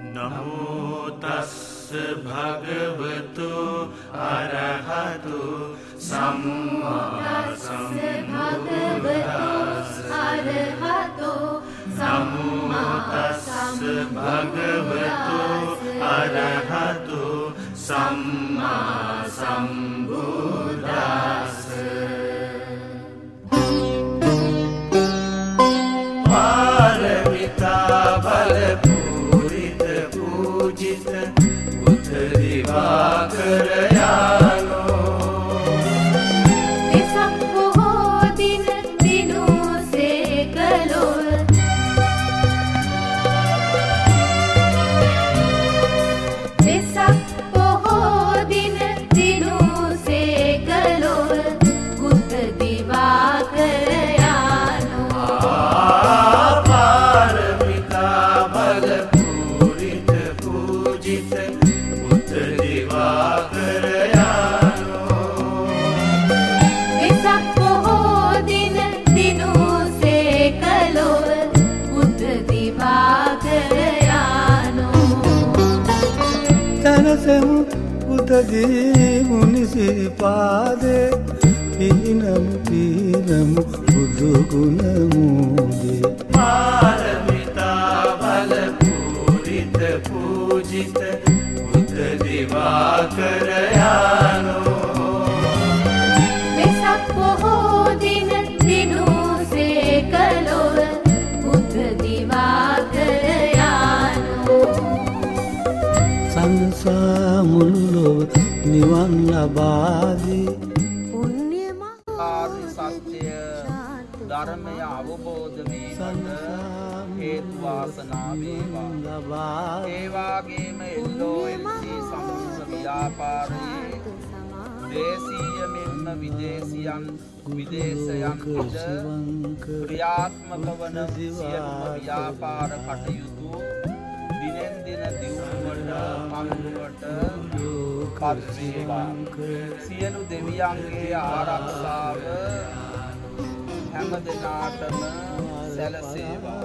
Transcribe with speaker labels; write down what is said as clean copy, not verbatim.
Speaker 1: නමෝ තස්ස භගවතු අරහතු සම්මා සම්බුද්දස්ස නමෝ තස්ස භගවතු අරහතු සම්මා සම්බුද්දස්ස පාරමිතා බල පූරිත පූජිත බුද්ධ දිවාකර යානෝ
Speaker 2: වෙසක් බොහෝ දින දිනුසේ කළොත් වෙසක් බොහෝ දින දිනුසේ කළොත් බුද්ධ දිවාකර
Speaker 3: තනසමු පුතදී මුනිසිරිපාදේ පීනමු බුදු ගුණ මූදේ
Speaker 1: පාරමිතා බල පූරිත පූජිත බුද්ධ දිවාකර යානෝ
Speaker 2: වෙසක් බොහෝ දින දිනුසේ කළොත් බුද්ධ දිවාකර යානෝ
Speaker 3: සංසා මුළු ලොව නිවන් ලබාදී
Speaker 4: ආර්ය සත්‍ය ධර්මය අවබෝධ වීමට හේතු වාසනා වේවා. ඒ වාගේම LOLC සමූහ ව්‍යාපාරයේ දේශීය මෙන්ම විදේශයන්ට ක්‍රියාත්මක වන සියලුම ව්‍යාපාර කටයුතු දිනෙන් දින දියුණුවට මඟුලට පත් වේවා. සියලු දෙවියන්ගේ ආරක්ෂාව හැම දිනාටම සැලසේවා.